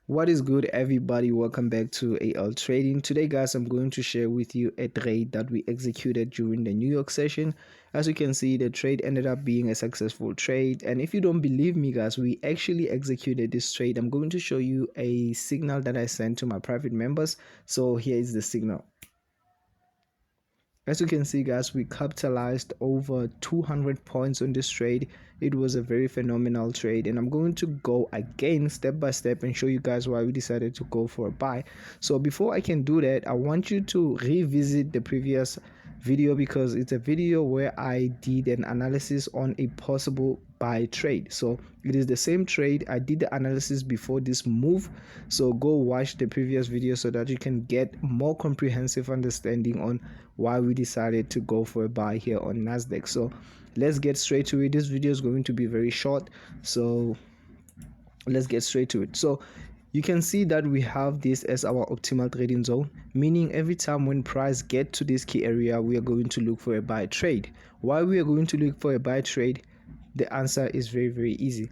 What is good, everybody? Welcome back to AL Trading. Today, guys, I'm going to share with you a trade that we executed during the New York session. As you can see, the trade ended up being a successful trade. And if you don't believe me, guys, we actually executed this trade. I'm going to show you a signal that I sent to my private members. So here is the signal. As you can see, guys, we capitalized over 200 points on this trade. It was a very phenomenal trade, and I'm going to go again step by step and show you guys why we decided to go for a buy. So before I can do that, I want you to revisit the previous video because it's a video where I did an analysis on a possible buy trade. So it is the same trade. I did the analysis before this move, so go watch the previous video so that you can get more comprehensive understanding on why we decided to go for a buy here on Nasdaq. So let's get straight to it. This video is going to be very short, so let's get straight to it. So you can see that we have this as our optimal trading zone, meaning every time when price get to this key area, we are going to look for a buy trade. Why we are going to look for a buy trade? The answer is very easy.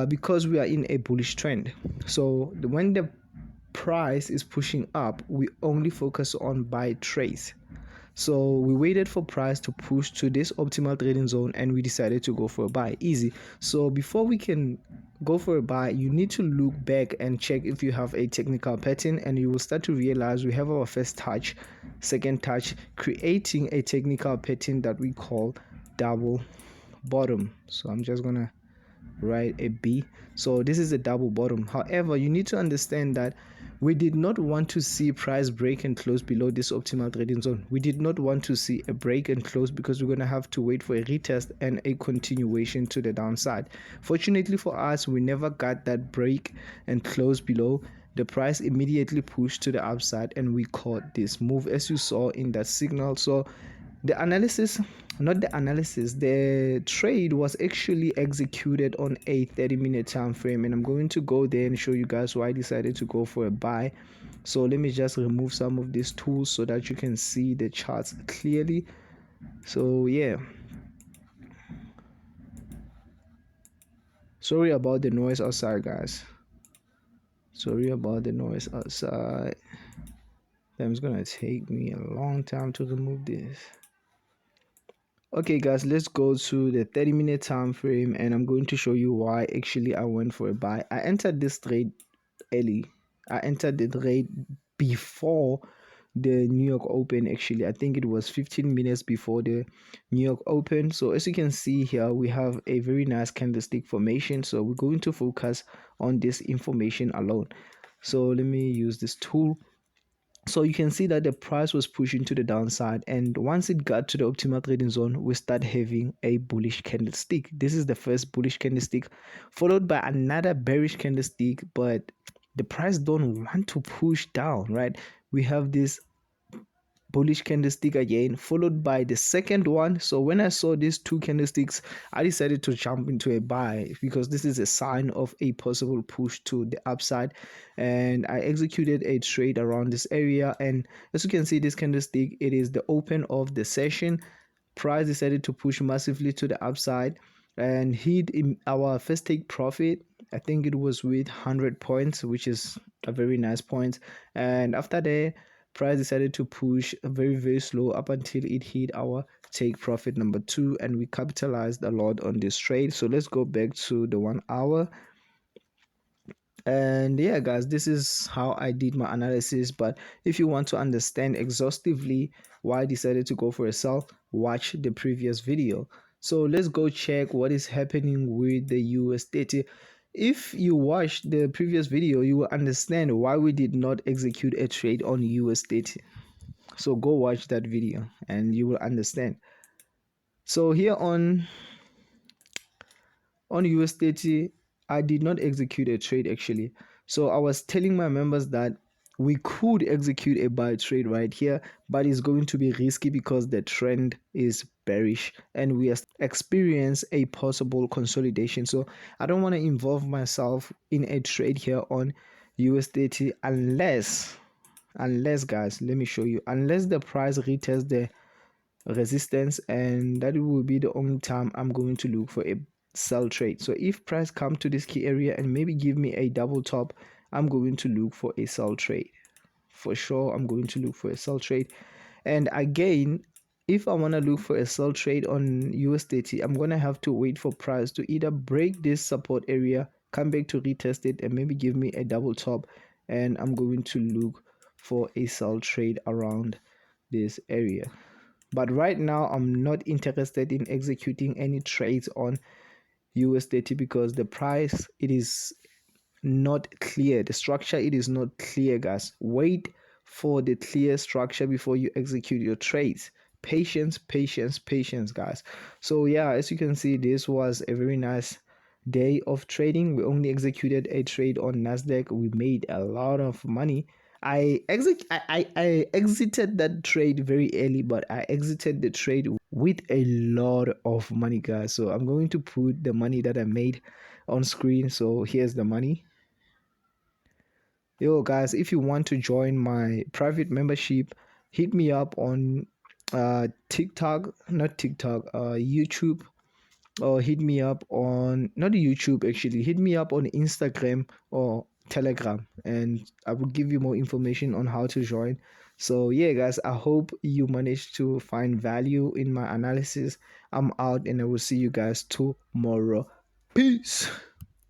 Because we are in a bullish trend. So when the price is pushing up, we only focus on buy trades. So we waited for price to push to this optimal trading zone and we decided to go for a buy. Easy. So before we can go for a buy, you need to look back and check if you have a technical pattern, and you will start to realize we have our first touch, second touch, creating a technical pattern that we call double bottom. So I'm just gonna write a B. So this is a double bottom. However, you need to understand that we did not want to see price break and close below this optimal trading zone. We did not want to see a break and close because we're going to have to wait for a retest and a continuation to the downside. Fortunately for us, we never got that break and close below. The price immediately pushed to the upside and we caught this move as you saw in that signal. So the analysis, not the analysis, the trade was actually executed on a 30-minute time frame, and I'm going to go there and show you guys why I decided to go for a buy. So let me just remove some of these tools so that you can see the charts clearly. So yeah, sorry about the noise outside, guys. Sorry about the noise outside. It's gonna take me a long time to remove this. Okay guys, let's go to the 30-minute time frame and I'm going to show you why actually I went for a buy. I entered this trade early. I entered the trade before the New York Open. Actually, I think it was 15 minutes before the New York Open. So as you can see here, we have a very nice candlestick formation. So we're going to focus on this information alone. So let me use this tool. So you can see that the price was pushing to the downside, and once it got to the optimal trading zone, we start having a bullish candlestick. This is the first bullish candlestick, followed by another bearish candlestick, but the price don't want to push down, right? We have this bullish candlestick again, followed by the second one. So when I saw these two candlesticks, I decided to jump into a buy because this is a sign of a possible push to the upside, and I executed a trade around this area. And as you can see, this candlestick, it is the open of the session. Price decided to push massively to the upside and hit in our first take profit. I think it was with 100 points, which is a very nice point. And after that, price decided to push very slow up until it hit our take profit number 2, and we capitalized a lot on this trade. So let's go back to the 1 hour. And yeah guys, this is how I did my analysis. But if you want to understand exhaustively why I decided to go for a sell, watch the previous video. So let's go check what is happening with the USDT. If you watch the previous video, you will understand why we did not execute a trade on USDT. So go watch that video and you will understand. So here on USDT, I did not execute a trade actually. So I was telling my members that we could execute a buy trade right here, but it's going to be risky because the trend is bearish and we experience a possible consolidation. So I don't want to involve myself in a trade here on USDT unless guys, let me show you, unless the price retests the resistance, and that will be the only time I'm going to look for a sell trade. So if price come to this key area and maybe give me a double top I'm going to look for a sell trade. For sure, I'm going to look for a sell trade. And again, if I want to look for a sell trade on USDT, I'm going to have to wait for price to either break this support area, come back to retest it, and maybe give me a double top. And I'm going to look for a sell trade around this area. But right now, I'm not interested in executing any trades on USDT because the price, it is not clear. The structure, it is not clear, guys. Wait for the clear structure before you execute your trades. Patience, patience, patience, guys. So yeah, as you can see, this was a very nice day of trading. We only executed a trade on Nasdaq. We made a lot of money. I exited that trade very early, but I exited the trade with a lot of money, guys. So I'm going to put the money that I made on screen. So here's the money. Yo, guys, if you want to join my private membership, hit me up on TikTok, not TikTok, YouTube, or hit me up on, not YouTube actually, hit me up on Instagram or Telegram, and I will give you more information on how to join. So, yeah, guys, I hope you managed to find value in my analysis. I'm out, and I will see you guys tomorrow. Peace.